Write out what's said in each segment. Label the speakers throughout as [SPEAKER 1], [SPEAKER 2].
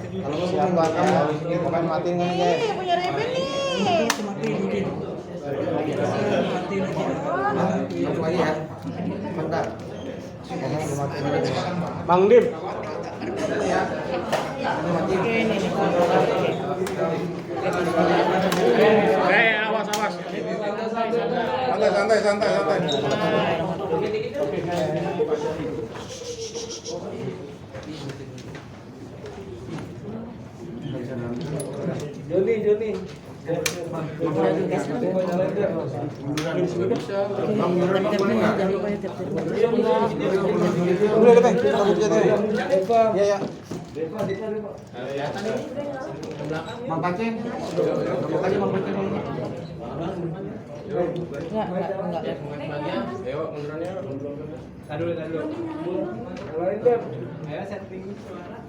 [SPEAKER 1] Kalau siapa kamu bukan matiin kan ya?
[SPEAKER 2] Punya Reben nih.
[SPEAKER 1] Masuk lagi ya. Bentar.
[SPEAKER 3] Bang Dim.
[SPEAKER 2] Oke, ini nih.
[SPEAKER 3] Awas.
[SPEAKER 1] Santai.
[SPEAKER 3] Joni.
[SPEAKER 1] Udah kita ya. Mang Pacen.
[SPEAKER 2] Enggak.
[SPEAKER 3] Ayo mundurannya. Aduh. Lain Dep. Ayo setting suara.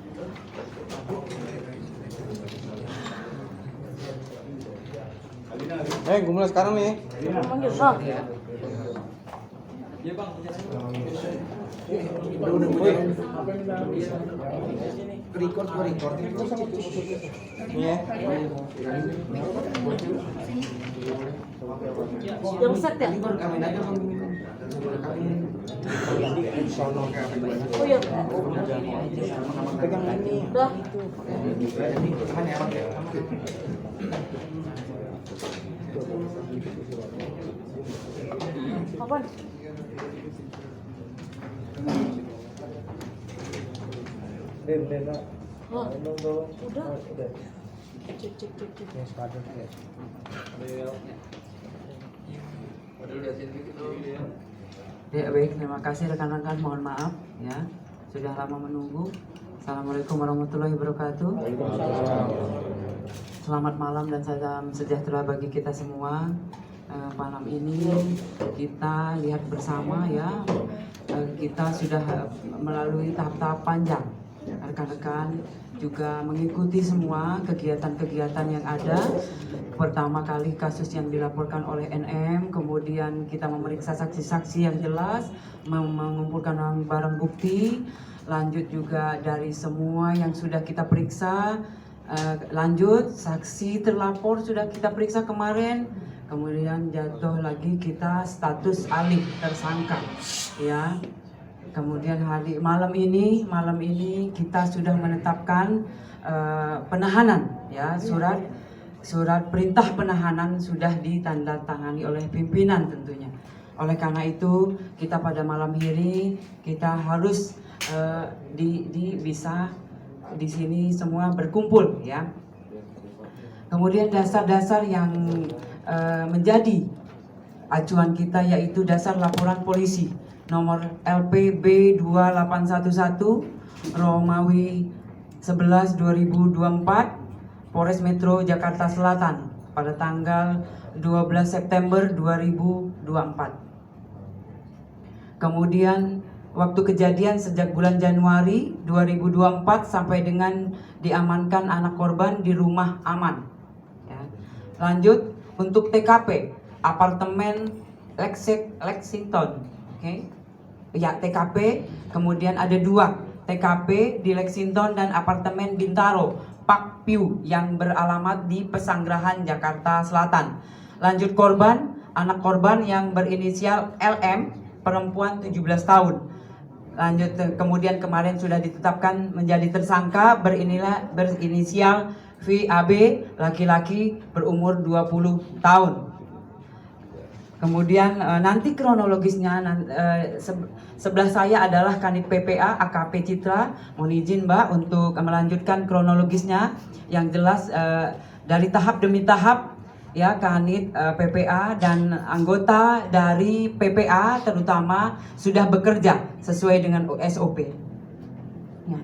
[SPEAKER 1] Gue mulai sekarang nih.
[SPEAKER 2] Manggil, Bang.
[SPEAKER 3] Iya Bang.
[SPEAKER 1] Record. Iya.
[SPEAKER 2] Yang set ya? Oh iya.
[SPEAKER 1] Pegang ini.
[SPEAKER 2] Udah. Apaan? Oh, udah. Cek.
[SPEAKER 4] Ya, baik, terima kasih rekan-rekan, mohon maaf ya sudah lama menunggu. Assalamualaikum warahmatullahi wabarakatuh. Selamat malam dan salam sejahtera bagi kita semua. Malam ini kita lihat bersama ya, kita sudah melalui tahap-tahap panjang. Rekan-rekan juga mengikuti semua kegiatan-kegiatan yang ada. Pertama kali kasus yang dilaporkan oleh NM, kemudian kita memeriksa saksi-saksi yang jelas, mengumpulkan barang bukti, lanjut juga dari semua yang sudah kita periksa, lanjut saksi terlapor sudah kita periksa kemarin, kemudian jatuh lagi kita status alih tersangka, ya. Kemudian malam ini kita sudah menetapkan penahanan, ya, surat perintah penahanan sudah ditandatangani oleh pimpinan tentunya. Oleh karena itu kita pada malam ini kita harus bisa di sini semua berkumpul, ya. Kemudian dasar-dasar yang menjadi acuan kita yaitu dasar laporan polisi nomor LPB 2811 Romawi 11 2024 Polres Metro Jakarta Selatan pada tanggal 12 September 2024. Kemudian waktu kejadian sejak bulan Januari 2024 sampai dengan diamankan anak korban di rumah aman. Ya. Lanjut untuk TKP apartemen Lexington, oke? Ya, TKP, kemudian ada 2 TKP di Lexington dan apartemen Bintaro Park View yang beralamat di Pesanggerahan Jakarta Selatan. Lanjut korban, anak korban yang berinisial LM, perempuan 17 tahun. Lanjut kemudian kemarin sudah ditetapkan menjadi tersangka berinisial VAB, laki-laki berumur 20 tahun. Kemudian nanti kronologisnya sebelah saya adalah Kanit PPA AKP Citra. Mohon izin Mbak untuk melanjutkan kronologisnya yang jelas dari tahap demi tahap, ya. Kanit PPA dan anggota dari PPA terutama sudah bekerja sesuai dengan SOP. Ya.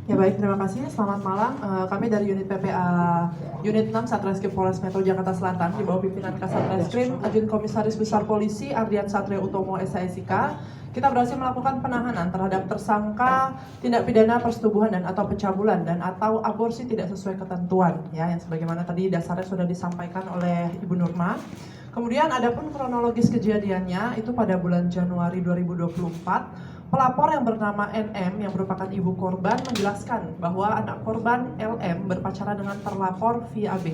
[SPEAKER 5] Ya baik, terima kasih. Selamat malam. Kami dari unit PPA Unit 6 Satreskrim Polres Metro Jakarta Selatan di bawah pimpinan Kasatreskrim Ajun Komisaris Besar Polisi Ardian Satrio Utomo SIK. Kita berhasil melakukan penahanan terhadap tersangka tindak pidana persetubuhan dan atau pencabulan dan atau aborsi tidak sesuai ketentuan, ya, yang sebagaimana tadi dasarnya sudah disampaikan oleh Ibu Nurma. Kemudian adapun kronologis kejadiannya itu pada bulan Januari 2024 Pelapor yang bernama NM yang merupakan ibu korban menjelaskan bahwa anak korban LM berpacaran dengan terlapor VAB.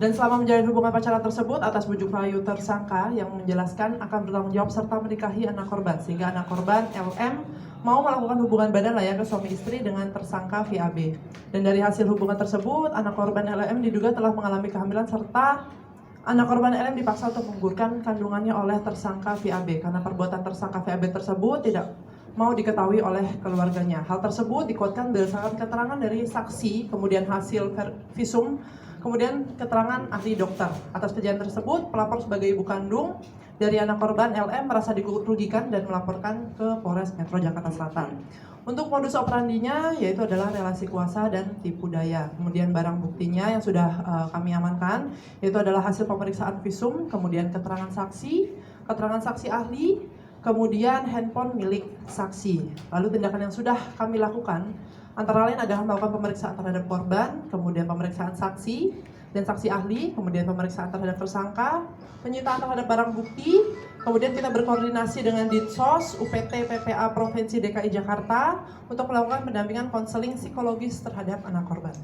[SPEAKER 5] Dan selama menjalin hubungan pacaran tersebut atas bujuk rayu tersangka yang menjelaskan akan bertanggung jawab serta menikahi anak korban, sehingga anak korban LM mau melakukan hubungan badan layaknya suami istri dengan tersangka VAB. Dan dari hasil hubungan tersebut, anak korban LM diduga telah mengalami kehamilan serta anak korban LM dipaksa untuk menggugurkan kandungannya oleh tersangka VAB karena perbuatan tersangka VAB tersebut tidak mau diketahui oleh keluarganya. Hal tersebut dikuatkan berdasarkan keterangan dari saksi, kemudian hasil visum, kemudian keterangan ahli dokter. Atas kejadian tersebut, pelapor sebagai ibu kandung dari anak korban LM merasa dirugikan dan melaporkan ke Polres Metro Jakarta Selatan. Untuk modus operandinya yaitu adalah relasi kuasa dan tipu daya. Kemudian barang buktinya yang sudah kami amankan yaitu adalah hasil pemeriksaan visum, kemudian keterangan saksi ahli, kemudian handphone milik saksi. Lalu tindakan yang sudah kami lakukan antara lain adalah melakukan pemeriksaan terhadap korban, kemudian pemeriksaan saksi dan saksi ahli, kemudian pemeriksaan terhadap tersangka, penyitaan terhadap barang bukti, kemudian kita berkoordinasi dengan Ditsos, UPT, PPA Provinsi DKI Jakarta untuk melakukan pendampingan konseling psikologis terhadap anak korban.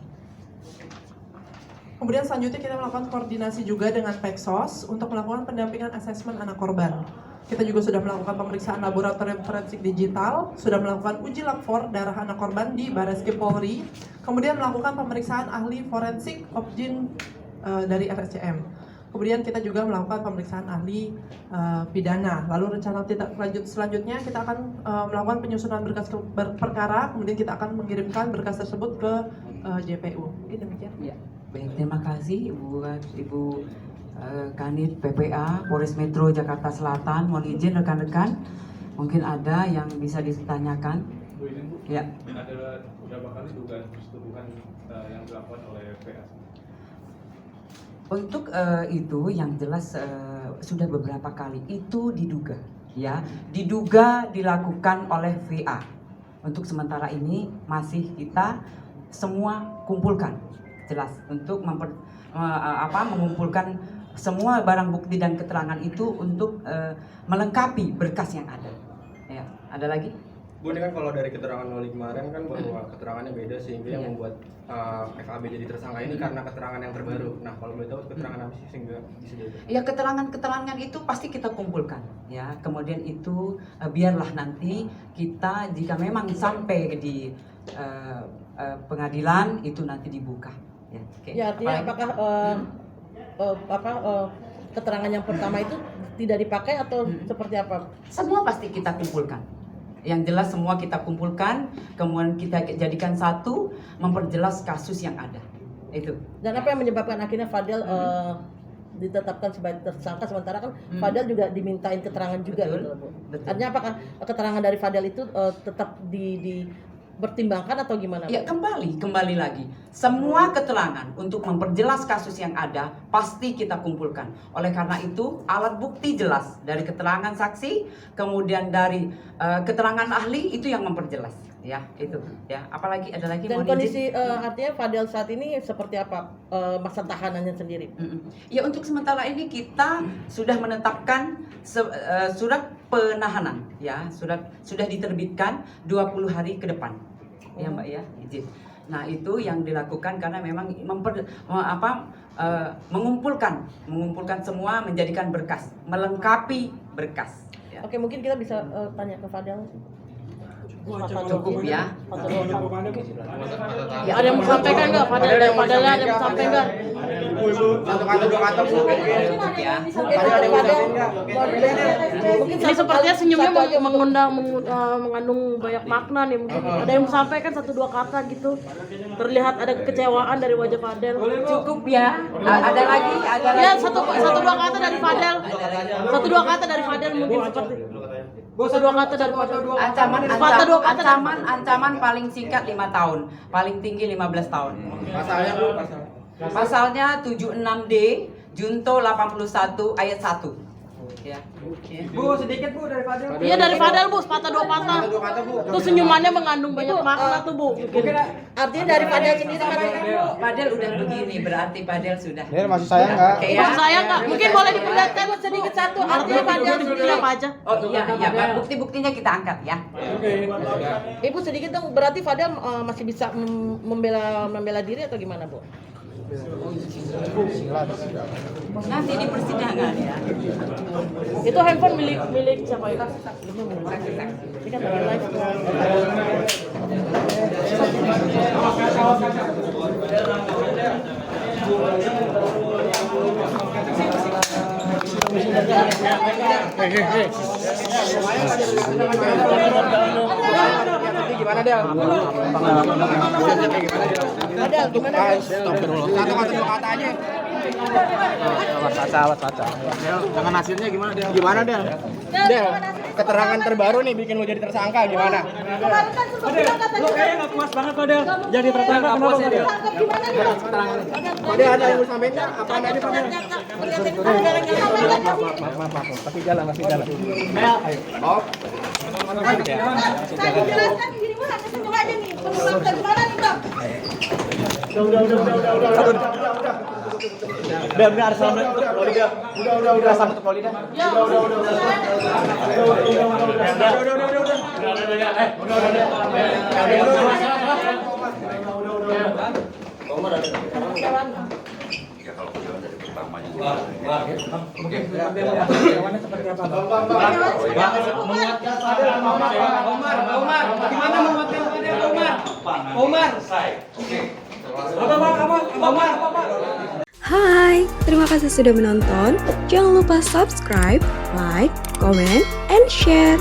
[SPEAKER 5] Kemudian selanjutnya kita melakukan koordinasi juga dengan Peksos untuk melakukan pendampingan asesmen anak korban. Kita juga sudah melakukan pemeriksaan laboratorium forensik digital, sudah melakukan uji lapor darah anak korban di Bareskrim Polri, kemudian melakukan pemeriksaan ahli forensik objin dari RSCM. Kemudian kita juga melakukan pemeriksaan ahli pidana. Lalu rencana selanjutnya kita akan melakukan penyusunan berkas perkara, kemudian kita akan mengirimkan berkas tersebut ke JPU. Ini demikian.
[SPEAKER 4] Ya, baik, terima kasih Ibu Kanit PPA Polres Metro Jakarta Selatan. Mohon izin rekan-rekan, mungkin ada yang bisa ditanyakan.
[SPEAKER 3] Bu, ini Bu,
[SPEAKER 4] Ya.
[SPEAKER 3] ada berapa kali dugaan persetubuhan yang dilakukan oleh PA?
[SPEAKER 4] Untuk itu yang jelas sudah beberapa kali itu diduga, ya, diduga dilakukan oleh VA. Untuk sementara ini masih kita semua kumpulkan, jelas untuk mengumpulkan semua barang bukti dan keterangan itu untuk melengkapi berkas yang ada. Ya, ada lagi?
[SPEAKER 6] Bu, ini kan kalau dari keterangan Noli kemarin kan bahwa keterangannya beda sehingga yang membuat FAB jadi tersangka ini karena keterangan yang terbaru. Nah, kalau boleh tahu keterangan apa sih sehingga bisa jadi?
[SPEAKER 4] Ya, keterangan-keterangan itu pasti kita kumpulkan, ya. Kemudian itu biarlah nanti kita jika memang sampai di pengadilan itu nanti dibuka. Ya, okay.
[SPEAKER 2] Ya, artinya apakah keterangan yang pertama itu tidak dipakai atau seperti apa?
[SPEAKER 4] Semua pasti kita kumpulkan. Yang jelas semua kita kumpulkan, kemudian kita jadikan satu, memperjelas kasus yang ada. Itu.
[SPEAKER 2] Dan apa yang menyebabkan akhirnya Fadel ditetapkan sebagai tersangka, sementara kan Fadel juga dimintain keterangan juga,
[SPEAKER 4] betul,
[SPEAKER 2] gitu, Bu.
[SPEAKER 4] betul.
[SPEAKER 2] Artinya apakah keterangan dari Fadel itu tetap dipertimbangkan atau gimana?
[SPEAKER 4] Ya, kembali lagi. Semua keterangan untuk memperjelas kasus yang ada pasti kita kumpulkan. Oleh karena itu, alat bukti jelas dari keterangan saksi, kemudian dari keterangan ahli itu yang memperjelas. Ya, itu. Ya, apalagi ada lagi?
[SPEAKER 2] Dan
[SPEAKER 4] mohon
[SPEAKER 2] kondisi
[SPEAKER 4] izin.
[SPEAKER 2] artinya Fadel saat ini seperti apa masa tahanannya sendiri?
[SPEAKER 4] Ya, untuk sementara ini kita sudah menetapkan surat penahanan, ya, sudah diterbitkan 20 hari ke depan. Ya, Mbak, ya, izin. Nah, itu yang dilakukan karena memang mengumpulkan semua, menjadikan berkas, melengkapi berkas. Ya.
[SPEAKER 2] Oke, mungkin kita bisa tanya ke Fadel.
[SPEAKER 4] Cukup ya.
[SPEAKER 2] Ya, ada yang mau sampaikan nggak? Fadel dari Fadel ada yang mau sampaikan nggak?
[SPEAKER 1] Satu kata dua kata Bu.
[SPEAKER 4] Cukup ya.
[SPEAKER 2] Ini sepertinya senyumnya mengandung banyak makna nih. Mungkin ada yang mau sampaikan 1-2 kata gitu. Terlihat ada kekecewaan dari wajah Fadel.
[SPEAKER 4] Cukup ya. Ada lagi?
[SPEAKER 2] Ya, 1-2 kata dari Fadel. 1-2 kata dari Fadel mungkin seperti. 1-2 kata dari Fadel.
[SPEAKER 4] Ancaman paling singkat 5 tahun, paling tinggi 15 tahun.
[SPEAKER 1] Pasalnya Bu,
[SPEAKER 4] Pasalnya 76D Junto 81 ayat 1. Ya.
[SPEAKER 6] Bu, sedikit Bu dari Fadil.
[SPEAKER 2] Iya dari Fadel bu, sepatah dua patah.
[SPEAKER 1] Dua kata bu.
[SPEAKER 2] Tuh senyumannya mengandung banyak makna tuh bu.
[SPEAKER 7] Artinya dari Fadel sendiri kan
[SPEAKER 4] Padel udah begini, berarti Padel sudah.
[SPEAKER 1] Dia masih sayang nggak?
[SPEAKER 4] Oke,
[SPEAKER 2] Bukan saya nggak, mungkin boleh diperlihatkan
[SPEAKER 7] sedikit satu
[SPEAKER 2] artinya
[SPEAKER 7] artinya
[SPEAKER 2] Fadel
[SPEAKER 7] Fadel
[SPEAKER 2] sendiri apa aja.
[SPEAKER 4] Oh iya, iya, Pak. Bukti-buktinya kita angkat ya.
[SPEAKER 7] Ibu sedikit dong, berarti Fadel masih bisa membela diri atau gimana Bu?
[SPEAKER 4] Nanti di persidangan ya.
[SPEAKER 2] Itu handphone milik siapa itu? Ini kan lagi live.
[SPEAKER 1] Gimana Del?
[SPEAKER 7] Fadel gimana?
[SPEAKER 1] Satu kata dua kata aja. Awas kaca. Del, dengan hasilnya gimana Del? Gimana Del? Del, keterangan terbaru nih bikin lo jadi tersangka gimana?
[SPEAKER 7] Kemarin kan sempat bilang katanya
[SPEAKER 6] Lu kayaknya nggak puas banget Fadel. Jadi tersangka kenapa Fadel?
[SPEAKER 7] tangkap gimana nih Bang?
[SPEAKER 1] Fadel ada yang mau sampaikan? Apa aja Fadel? Masih jalan. Oh,
[SPEAKER 7] Saya jelaskan gini Bu, hanya sengaja nih. Penularan gimana nih Bang?
[SPEAKER 1] Del, benar sama Poli Del. Udah sama Poli Del.
[SPEAKER 8] Hai, terima kasih sudah menonton. Jangan lupa subscribe, like, comment, and share.